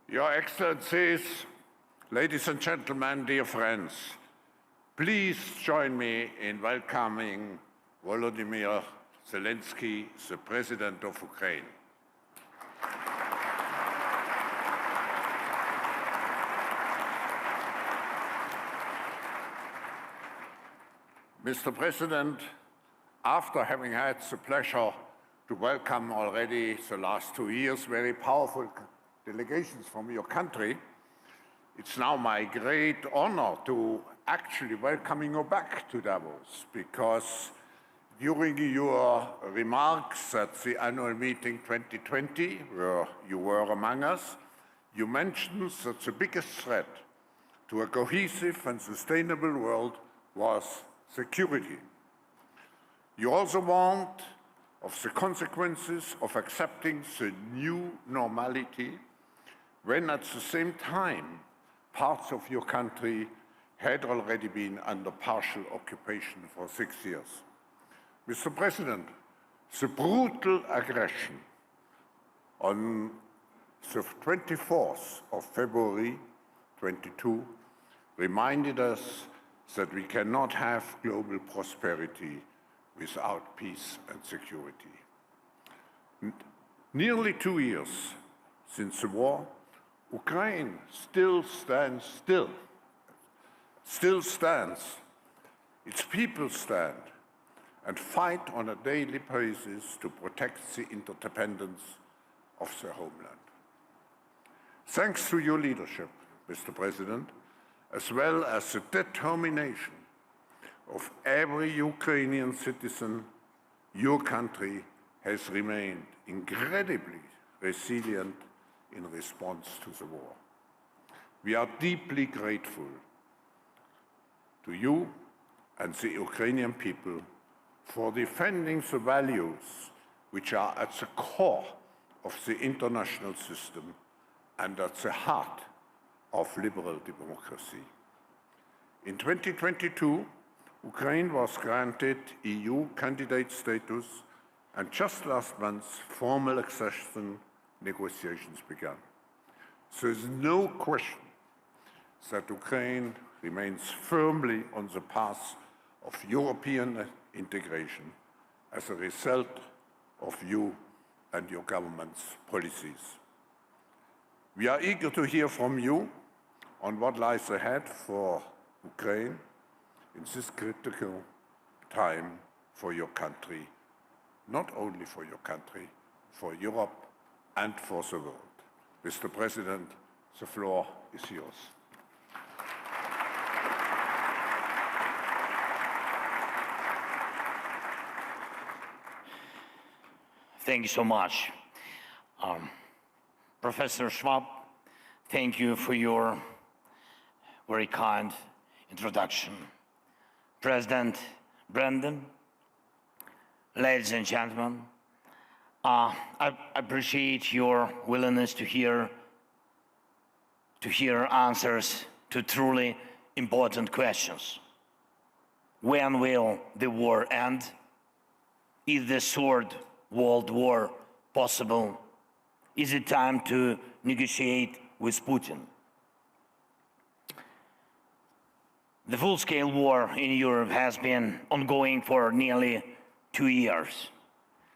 Your Excellencies, ladies and gentlemen, dear friends, please join me in welcoming Volodymyr Zelensky, the President of Ukraine. Mr. President, after having had the pleasure to welcome already the last 2 years very powerful delegations from your country, it's now my great honor to actually welcome you back to Davos, because during your remarks at the annual meeting 2020, where you were among us, you mentioned that the biggest threat to a cohesive and sustainable world was security. You also warned of the consequences of accepting the new normality when at the same time parts of your country had already been under partial occupation for 6 years. Mr. President, the brutal aggression on the 24th of February 2022 reminded us that we cannot have global prosperity without peace and security. Nearly 2 years since the war, Ukraine still stands. Its people stand and fight on a daily basis to protect the interdependence of their homeland. Thanks to your leadership, Mr. President, as well as the determination of every Ukrainian citizen, your country has remained incredibly resilient in response to the war. We are deeply grateful to you and the Ukrainian people for defending the values which are at the core of the international system and at the heart of liberal democracy. In 2022, Ukraine was granted EU candidate status, and just last month, formal accession negotiations began. There is no question that Ukraine remains firmly on the path of European integration as a result of you and your government's policies. We are eager to hear from you on what lies ahead for Ukraine in this critical time for your country, not only for your country, for Europe and for the world. Mr. President, the floor is yours. Thank you so much. Professor Schwab, thank you for your very kind introduction. President Brandon, ladies and gentlemen, I appreciate your willingness to hear answers to truly important questions. When will the war end? Is the third world war possible? Is it time to negotiate with Putin? The full-scale war in Europe has been ongoing for nearly 2 years.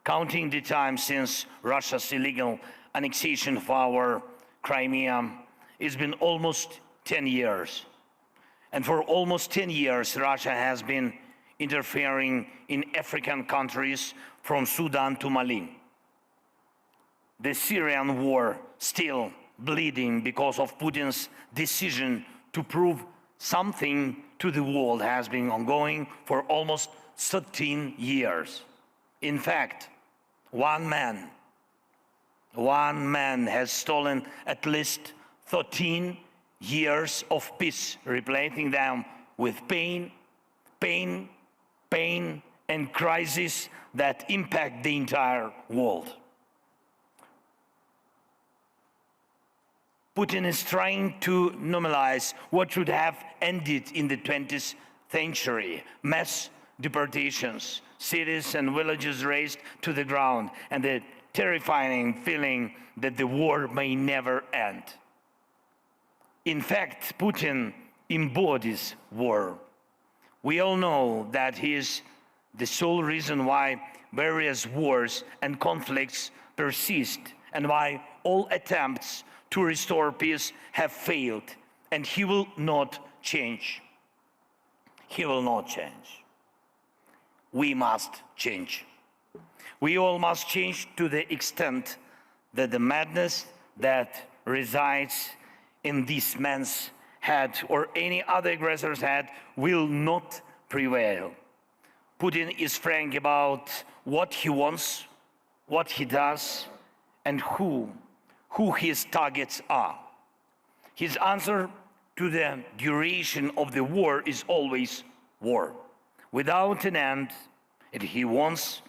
Counting the time since Russia's illegal annexation of our Crimea, it's been almost 10 years. And for almost 10 years, Russia has been interfering in African countries from Sudan to Mali. The Syrian war still bleeding because of Putin's decision to prove something to the world has been ongoing for almost 13 years. In fact, one man has stolen at least 13 years of peace, replacing them with pain, and crises that impact the entire world. Putin is trying to normalize what should have ended in the 20th century. Mass deportations, cities and villages razed to the ground, and the terrifying feeling that the war may never end. In fact, Putin embodies war. We all know that he is the sole reason why various wars and conflicts persist and why all attempts to restore peace have failed, and he will not change. He will not change. We must change. We all must change to the extent that the madness that resides in this man's head or any other aggressor's head will not prevail. Putin is frank about what he wants, what he does, and who his targets are. His answer to the duration of the war is always war, without an end, and he wants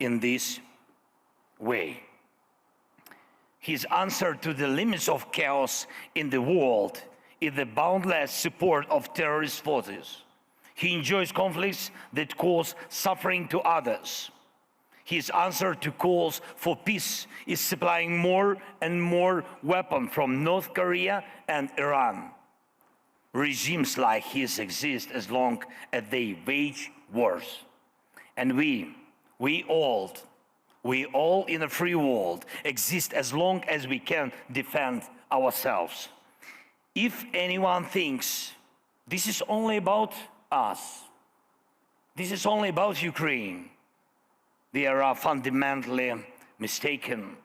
in this way. His answer to the limits of chaos in the world is the boundless support of terrorist forces. He enjoys conflicts that cause suffering to others. His answer to calls for peace is supplying more and more weapons from North Korea and Iran. Regimes like his exist as long as they wage wars. And we all in a free world exist as long as we can defend ourselves. If anyone thinks this is only about us, this is only about Ukraine, they are fundamentally mistaken.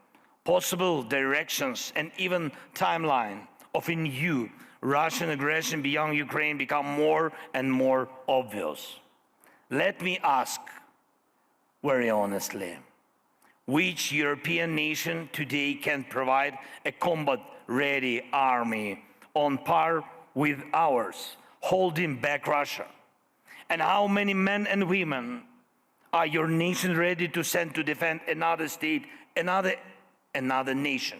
Possible directions and even timeline of a new Russian aggression beyond Ukraine become more and more obvious. Let me ask very honestly, which European nation today can provide a combat-ready army on par with ours, holding back Russia? And how many men and women are your nation ready to send to defend another state, another nation?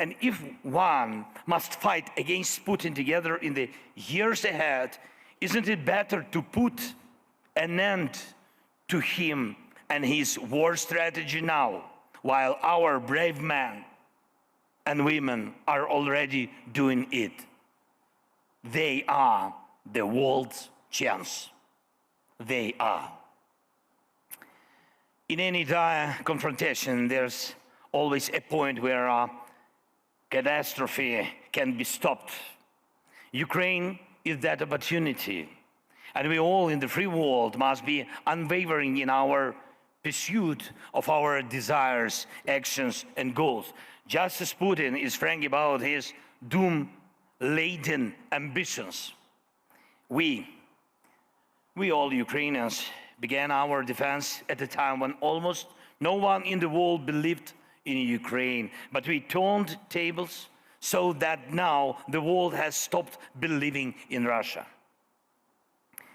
And if one must fight against Putin together in the years ahead, isn't it better to put an end to him and his war strategy now, while our brave men and women are already doing it? They are the world's chance. They are. In any dire confrontation, there's always a point where a catastrophe can be stopped. Ukraine is that opportunity, and we all in the free world must be unwavering in our pursuit of our desires, actions, and goals. Just as Putin is frank about his doom-laden ambitions, we all Ukrainians began our defense at a time when almost no one in the world believed in Ukraine. But we turned tables so that now the world has stopped believing in Russia.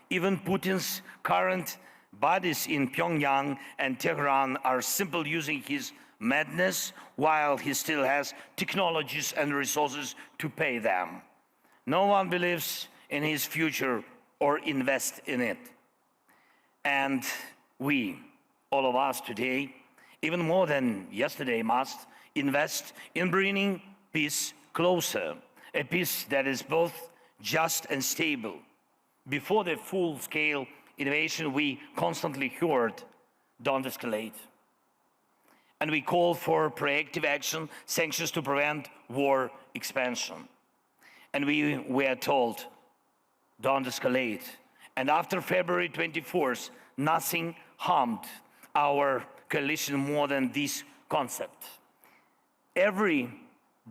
Even Putin's current buddies in Pyongyang and Tehran are simply using his madness while he still has technologies and resources to pay them. No one believes in his future or invests in it. And we, all of us today, even more than yesterday, must invest in bringing peace closer, a peace that is both just and stable. Before the full-scale invasion, we constantly heard, don't escalate. And we called for proactive action, sanctions to prevent war expansion. And we were told, don't escalate. And after February 24th, nothing harmed our coalition more than this concept. Every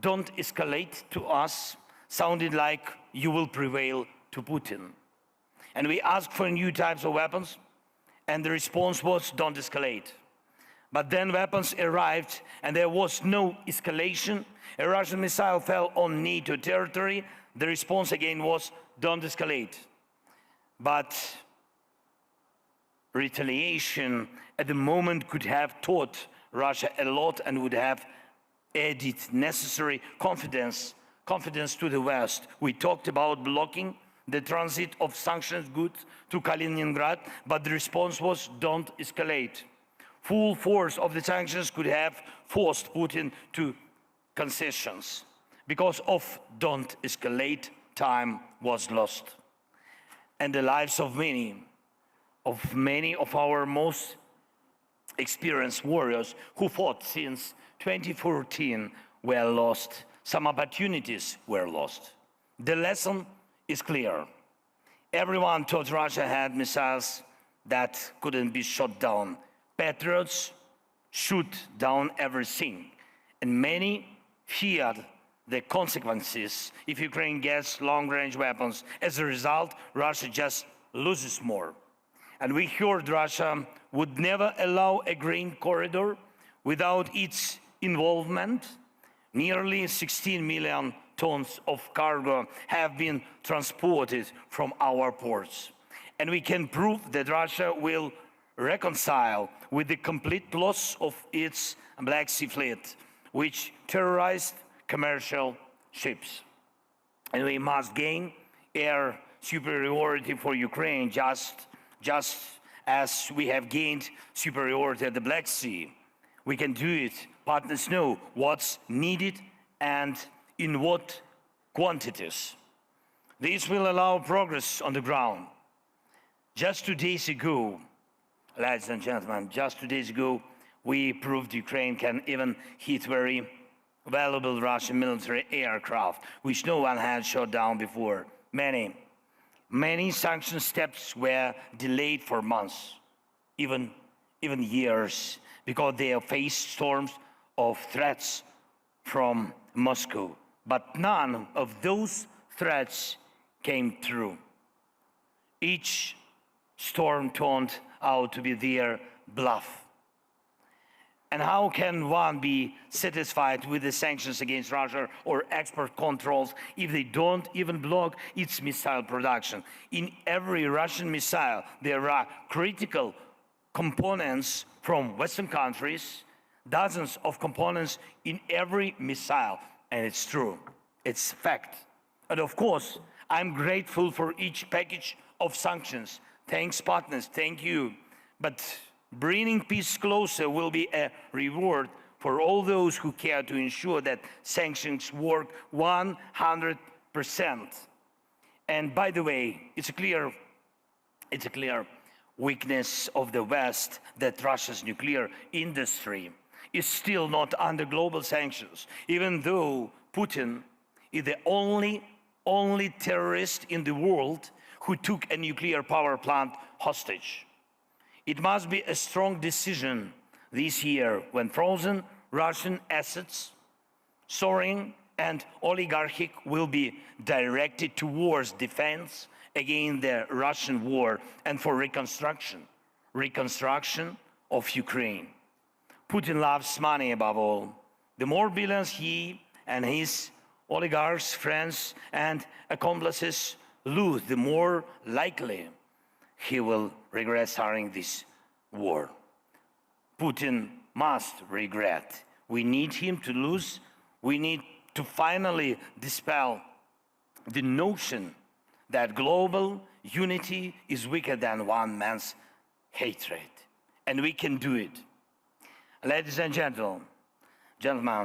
don't escalate to us sounded like you will prevail to Putin. And we asked for new types of weapons, and the response was don't escalate. But then weapons arrived, and there was no escalation. A Russian missile fell on NATO territory. The response again was don't escalate. But retaliation at the moment could have taught Russia a lot and would have added necessary confidence to the West. We talked about blocking the transit of sanctions goods to Kaliningrad, but the response was don't escalate. Full force of the sanctions could have forced Putin to concessions. Because of don't escalate, time was lost. And the lives of many of our most experienced warriors who fought since 2014 were lost. Some opportunities were lost. The lesson is clear. Everyone thought Russia had missiles that couldn't be shot down. Patriots shoot down everything. And many feared the consequences if Ukraine gets long-range weapons. As a result, Russia just loses more. And we heard Russia would never allow a grain corridor without its involvement. Nearly 16 million tons of cargo have been transported from our ports. And we can prove that Russia will reconcile with the complete loss of its Black Sea fleet, which terrorized commercial ships. And we must gain air superiority for Ukraine just as we have gained superiority at the Black Sea. We can do it. Partners know what's needed and in what quantities. This will allow progress on the ground. Just 2 days ago, ladies and gentlemen, just 2 days ago, we proved Ukraine can even hit very valuable Russian military aircraft, which no one had shot down before. Many sanction steps were delayed for months, even years, because they have faced storms of threats from Moscow. But none of those threats came true. Each storm turned out to be their bluff. And how can one be satisfied with the sanctions against Russia or export controls if they don't even block its missile production? In every Russian missile, there are critical components from Western countries, dozens of components in every missile. And it's true, it's fact. And of course, I'm grateful for each package of sanctions. Thanks, partners, thank you. But bringing peace closer will be a reward for all those who care to ensure that sanctions work 100%. And by the way, it's a clear weakness of the West that Russia's nuclear industry is still not under global sanctions, even though Putin is the only terrorist in the world who took a nuclear power plant hostage. It must be a strong decision this year when frozen Russian assets, soaring and oligarchic, will be directed towards defense against the Russian war and for reconstruction of Ukraine. Putin loves money above all. The more billions he and his oligarchs, friends and accomplices lose, the more likely he will regret starting this war. Putin must regret. We need him to lose. We need to finally dispel the notion that global unity is weaker than one man's hatred. And we can do it. Ladies and gentlemen,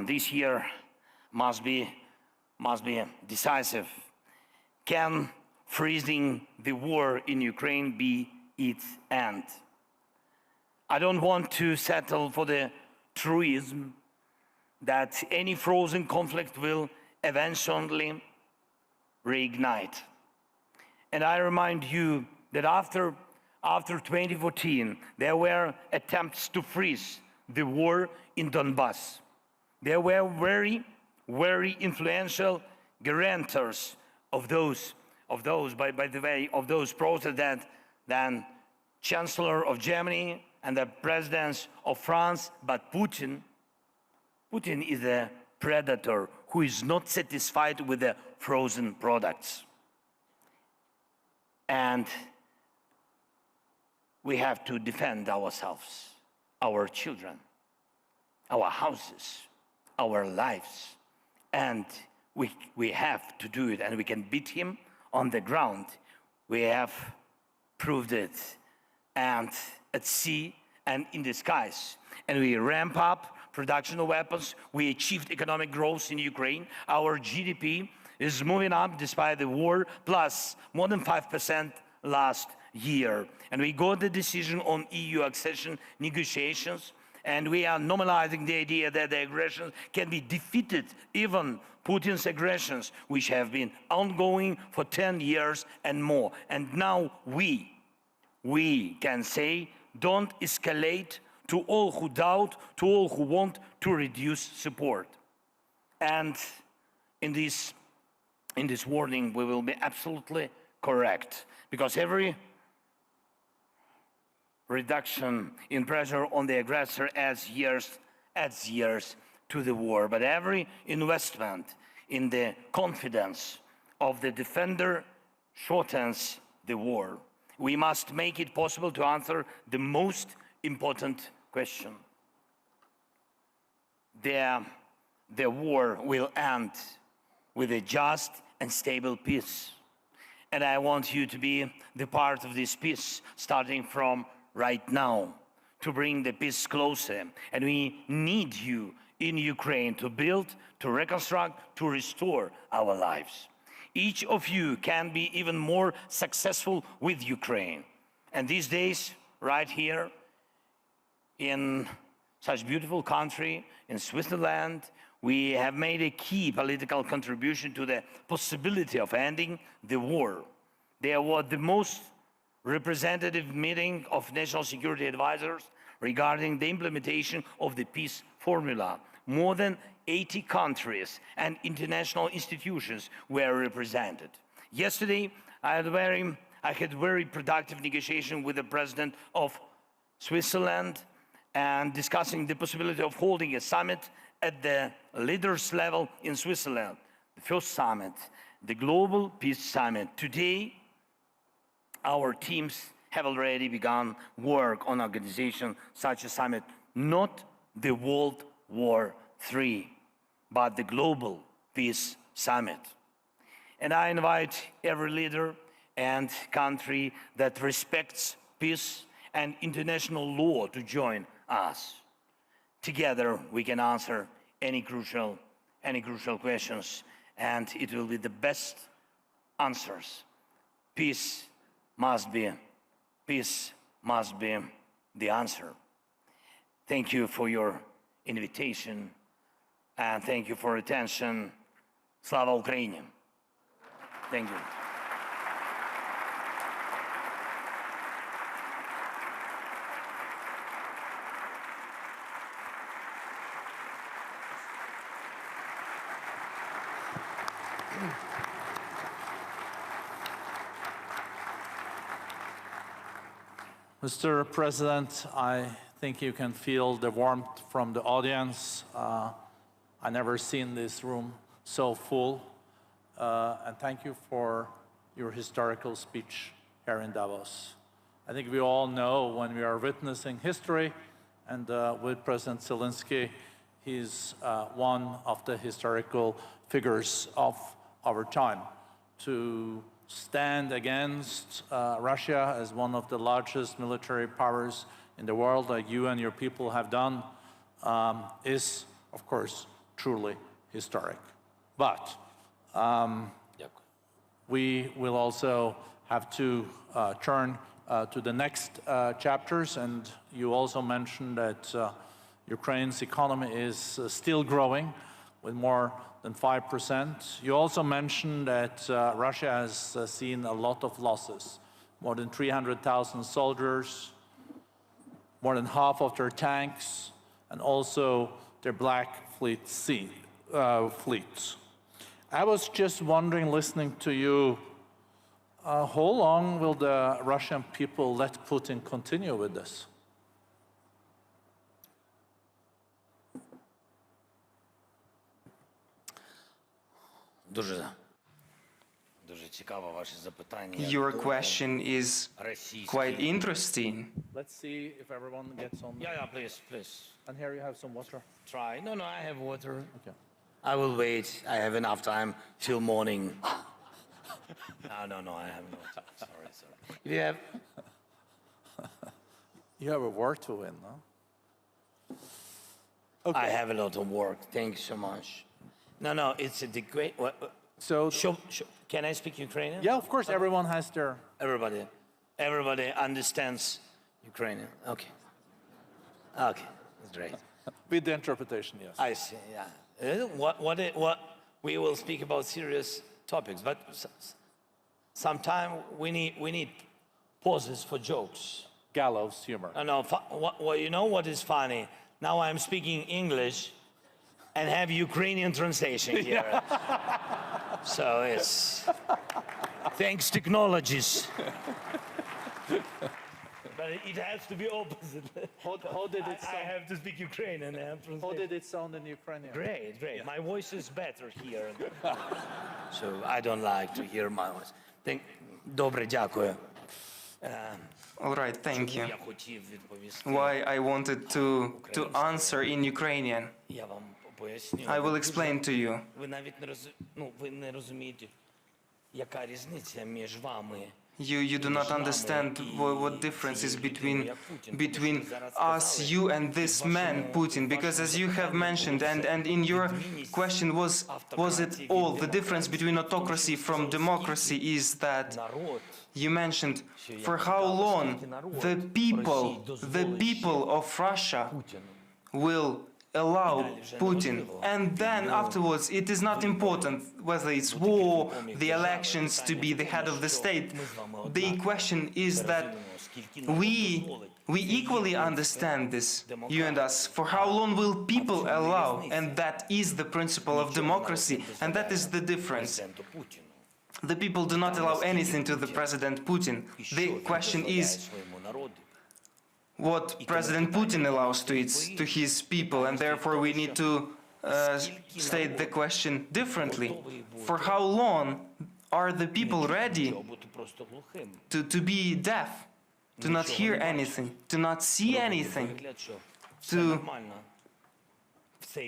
this year must be decisive. Can freezing the war in Ukraine be its end? I don't want to settle for the truism that any frozen conflict will eventually reignite. And I remind you that after 2014, there were attempts to freeze the war in Donbass. There were very influential guarantors of those protests than Chancellor of Germany and the presidents of France. But Putin is a predator who is not satisfied with the frozen products. And we have to defend ourselves, our children, our houses, our lives. And we have to do it, and we can beat him on the ground. We have proved it, and at sea and in the skies. And we ramp up production of weapons. We achieved economic growth in Ukraine. Our GDP is moving up despite the war, plus more than 5% last year. And we got the decision on EU accession negotiations, and we are normalizing the idea that the aggressions can be defeated, even Putin's aggressions, which have been ongoing for 10 years and more. And now we can say, don't escalate, to all who doubt, to all who want to reduce support. And in this warning, we will be absolutely correct, because every reduction in pressure on the aggressor adds years to the war. But every investment in the confidence of the defender shortens the war. We must make it possible to answer the most important question. The war will end with a just and stable peace. And I want you to be the part of this peace, starting from right now, to bring the peace closer. And we need you in Ukraine to build, to reconstruct, to restore our lives. Each of you can be even more successful with Ukraine. And these days, right here, in such beautiful country, in Switzerland, we have made a key political contribution to the possibility of ending the war. There was the most representative meeting of national security advisors regarding the implementation of the peace formula. More than 80 countries and international institutions were represented. Yesterday, I had very productive negotiation with the president of Switzerland, and discussing the possibility of holding a summit at the leaders level in Switzerland, the first summit, the Global Peace Summit. Today, our teams have already begun work on organization such a summit, not the World War III, but the Global Peace Summit. And I invite every leader and country that respects peace and international law to join us. Together, we can answer any crucial questions, and it will be the best answers. Peace must be the answer. Thank you for your invitation, and thank you for attention. Slava Ukraini. Thank you. Mr. President, I think you can feel the warmth from the audience. I've never seen this room so full. And thank you for your historical speech here in Davos. I think we all know when we are witnessing history, and with President Zelensky, he's one of the historical figures of our time. To stand against Russia as one of the largest military powers in the world, like you and your people have done, is, of course, truly historic. But we will also have to turn to the next chapters, and you also mentioned that Ukraine's economy is still growing with more than 5%. You also mentioned that Russia has seen a lot of losses, more than 300,000 soldiers, more than half of their tanks, and also their Black Fleet fleets. I was just wondering, listening to you, how long will the Russian people let Putin continue with this? Your question is quite interesting. Let's see if everyone gets on. Yeah, please. And here you have some water. Try. No, I have water. Okay. I will wait. I have enough time till morning. No, I have not. Sorry. You have? You have a war to win, no? Okay. I have a lot of work. Thank you so much. No, it's a great. So, Can I speak Ukrainian? yeah, of course, everyone has their... Everybody understands Ukrainian. Okay, that's great. With the interpretation, yes. I see. Yeah. What we will speak about serious topics, but sometimes we need pauses for jokes. Gallows humor. No. You know what is funny? Now I'm speaking English and have Ukrainian translation here. So it's thanks technologies. But it has to be opposite. How did it sound? I have to speak Ukrainian. How did it sound in Ukrainian? Great. Yeah. My voice is better here. So I don't like to hear my voice. Добре, дякую. All right, thank you. Я хотів відповісти. Why I wanted to answer in Ukrainian. Я вам поясню. I will explain to you. Ви навіть ви не розумієте, яка різниця між вами. You do not understand what difference is between us, you and this man, Putin, because as you have mentioned, and in your question was it all, the difference between autocracy from democracy is that you mentioned for how long the people of Russia will allow Putin, and then afterwards it is not important whether it's war, the elections to be the head of the state. The question is that we equally understand this, you and us, for how long will people allow, and that is the principle of democracy, and that is the difference. The people do not allow anything to the President Putin. The question is what President Putin allows to his people, and therefore we need to state the question differently. For how long are the people ready to be deaf, to not hear anything, to not see anything,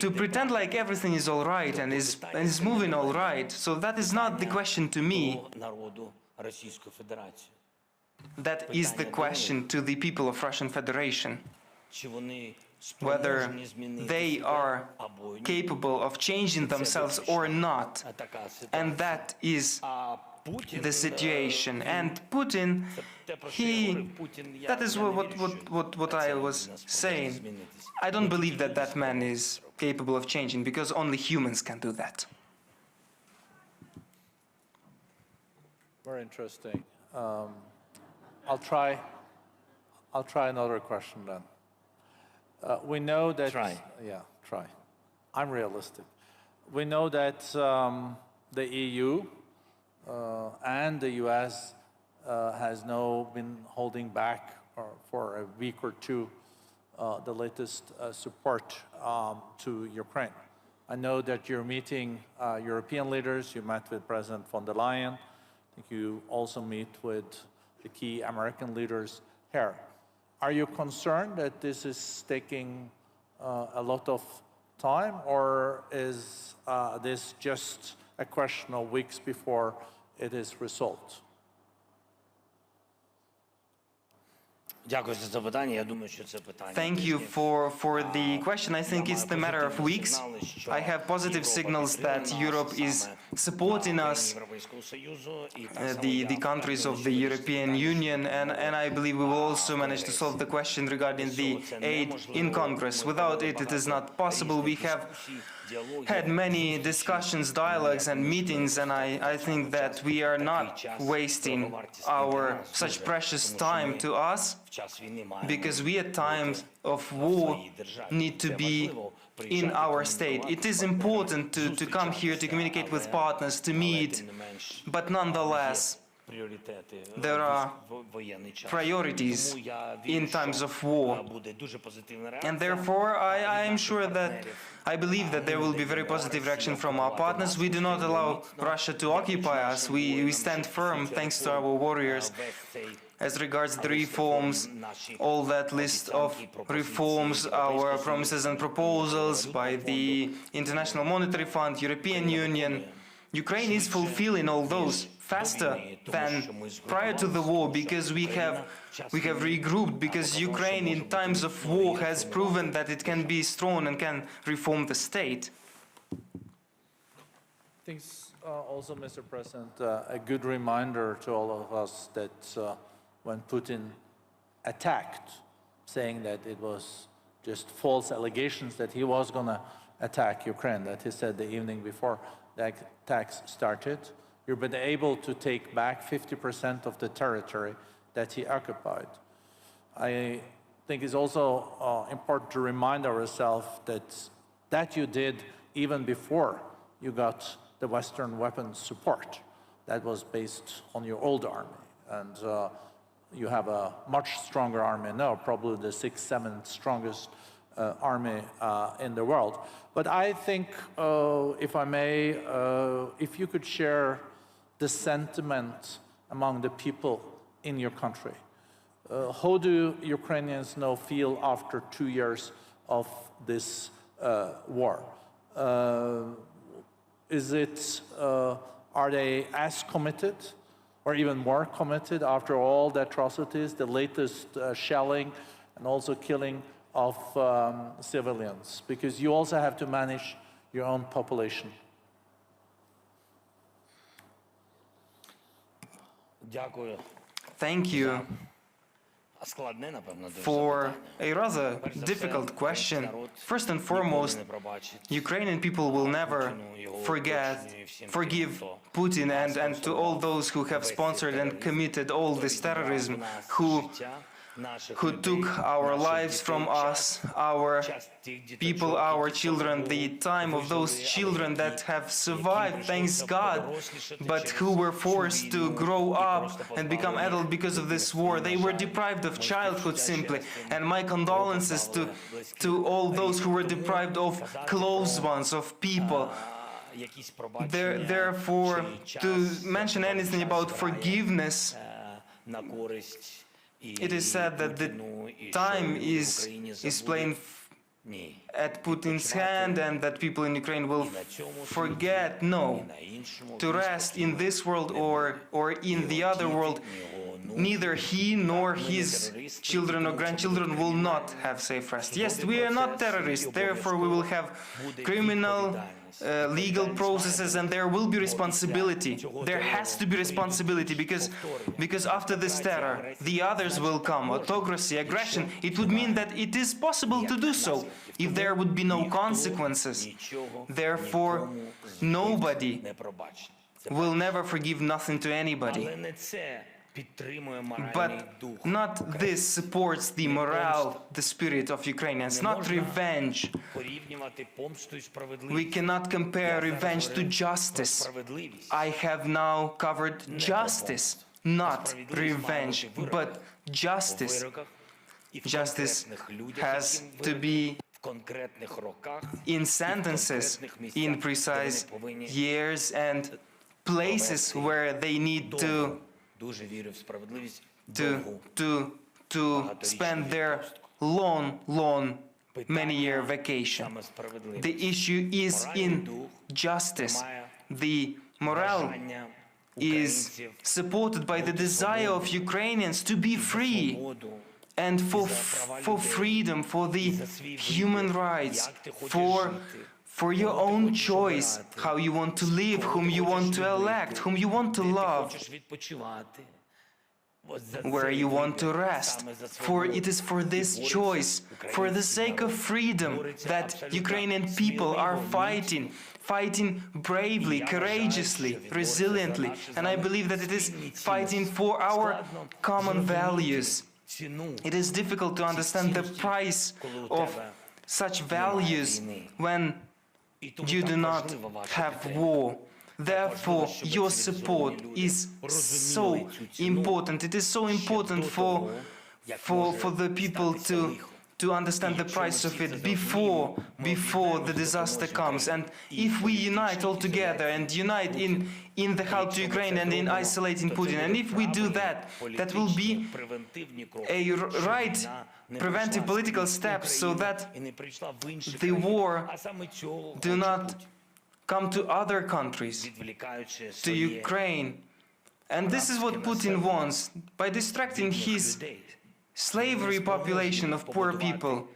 to pretend like everything is all right and is moving all right? So that is not the question to me. That is the question to the people of Russian Federation, whether they are capable of changing themselves or not. And that is the situation. And Putin, that is what I was saying. I don't believe that that man is capable of changing, because only humans can do that. Very interesting. I'll try another question then. We know that... Try. Yeah, try. I'm realistic. We know that the EU and the US has now been holding back for a week or two the latest support to Ukraine. I know that you're meeting European leaders. You met with President von der Leyen. I think you also meet with the key American leaders here. Are you concerned that this is taking a lot of time, or is this just a question of weeks before it is resolved? Thank you for the question. I think it's the matter of weeks. I have positive signals that Europe is supporting us, the countries of the European Union, and I believe we will also manage to solve the question regarding the aid in Congress. Without it, it is not possible. We have had many discussions, dialogues and meetings, and I think that we are not wasting our such precious time to us, because we at times of war need to be in our state. It is important to come here, to communicate with partners, to meet, but nonetheless, there are priorities in times of war. And therefore, I am sure that I believe that there will be very positive reaction from our partners. We do not allow Russia to occupy us. We stand firm thanks to our warriors. As regards the reforms, all that list of reforms, our promises and proposals by the International Monetary Fund, European Union, Ukraine is fulfilling all those faster than prior to the war, because we have regrouped, because Ukraine in times of war has proven that it can be strong and can reform the state. I think it's also, Mr. President, a good reminder to all of us that when Putin attacked, saying that it was just false allegations that he was going to attack Ukraine, that he said the evening before the attacks started, you've been able to take back 50% of the territory that he occupied. I think it's also important to remind ourselves that you did even before you got the Western weapons support. That was based on your old army. And you have a much stronger army now, probably the 6th, 7th strongest army in the world. But I think, if I may, if you could share the sentiment among the people in your country. How do Ukrainians now feel after 2 years of this war? Are they as committed or even more committed after all the atrocities, the latest shelling and also killing of civilians? Because you also have to manage your own population. Thank you for a rather difficult question. First and foremost, Ukrainian people will never forgive Putin and to all those who have sponsored and committed all this terrorism, who took our lives from us, our people, our children, the time of those children that have survived, thanks God, but who were forced to grow up and become adult because of this war. They were deprived of childhood simply. And my condolences to all those who were deprived of close ones, of people. Therefore, to mention anything about forgiveness, it is said that the time is playing at Putin's hand and that people in Ukraine will forget. No, to rest in this world or in the other world, neither he nor his children or grandchildren will not have safe rest. Yes, we are not terrorists, therefore we will have criminal legal processes, and there will be responsibility. There has to be responsibility because after this terror, the others will come. Autocracy, aggression. It would mean that it is possible to do so if there would be no consequences. Therefore, nobody will never forgive nothing to anybody. But not this supports the morale, the spirit of Ukrainians, not revenge. We cannot compare revenge to justice. I have now covered justice, not revenge, but justice. Justice has to be in sentences, in precise years and places where they need to spend their long, many-year vacation. The issue is in justice. The morale is supported by the desire of Ukrainians to be free and for freedom, for the human rights, for your own choice, how you want to live, whom you want to elect, whom you want to love, where you want to rest. For it is for this choice, for the sake of freedom, that Ukrainian people are fighting bravely, courageously, resiliently. And I believe that it is fighting for our common values. It is difficult to understand the price of such values when you do not have war. Therefore, your support is so important. It is so important for the people to understand the price of it before the disaster comes. And if we unite all together and unite in the help to Ukraine and in isolating Putin, and if we do that, that will be a right preventive political step so that the war do not come to other countries, to Ukraine, And this is what Putin wants. By distracting his slavery population of poor people,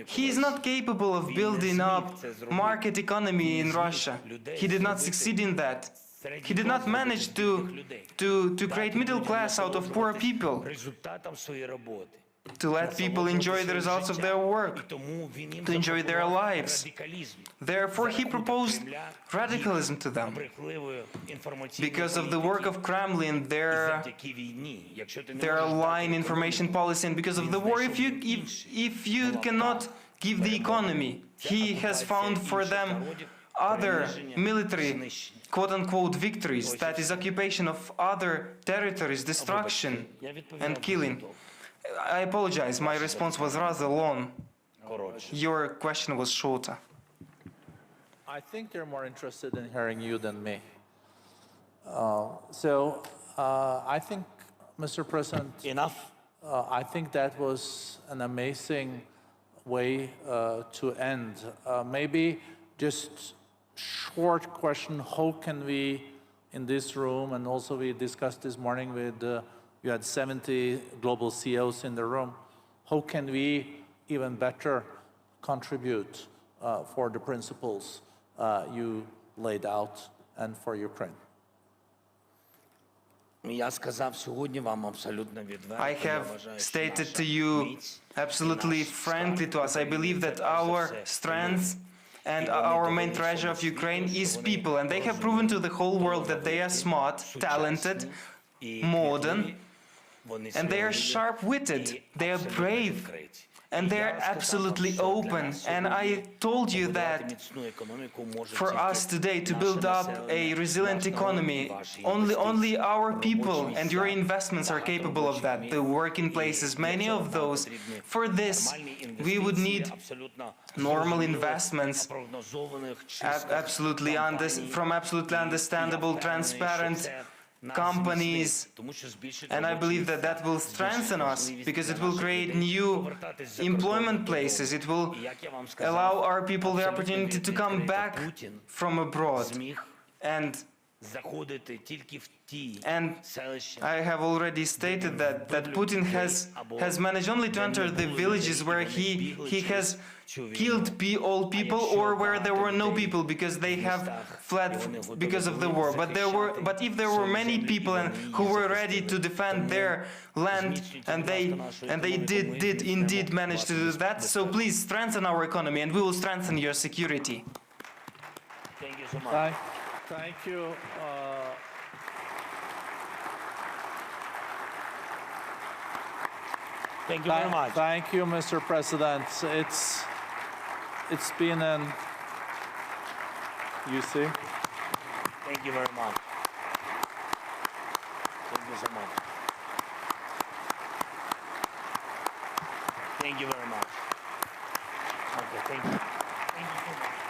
he is not capable of building up market economy in Russia. He did not succeed in that. He did not manage to create middle class out of poor people, to let people enjoy the results of their work, to enjoy their lives. Therefore, he proposed radicalism to them. Because of the work of Kremlin, their lying information policy, and because of the war, if you cannot give the economy, he has found for them other military quote-unquote victories, that is occupation of other territories, destruction and killing. I apologize, my response was rather long. Your question was shorter. I think they're more interested in hearing you than me. I think, Mr. President, Enough. I think that was an amazing way to end. Maybe just short question, how can we in this room, and also we discussed this morning with, you had 70 global CEOs in the room, how can we even better contribute for the principles you laid out and for Ukraine? I have stated to you absolutely frankly to us, I believe that our strength and our main treasure of Ukraine is people, and they have proven to the whole world that they are smart, talented, modern, and they are sharp-witted, they are brave, and they are absolutely open. And I told you that for us today to build up a resilient economy, only our people and your investments are capable of that. The working places, many of those. For this, we would need normal investments, from absolutely understandable, transparent companies, and I believe that that will strengthen us, because it will create new employment places. It will allow our people the opportunity to come back from abroad. And I have already stated that Putin has managed only to enter the villages where he has killed all people, or where there were no people because they have fled because of the war. But if there were many people who were ready to defend their land, and they did indeed manage to do that, so please strengthen our economy, and we will strengthen your security. Thank you so much. Thank you. Thank you very much. Thank you, Mr. President. It's been an, you see? Thank you very much. Thank you so much. Thank you very much. Okay, thank you. Thank you so much.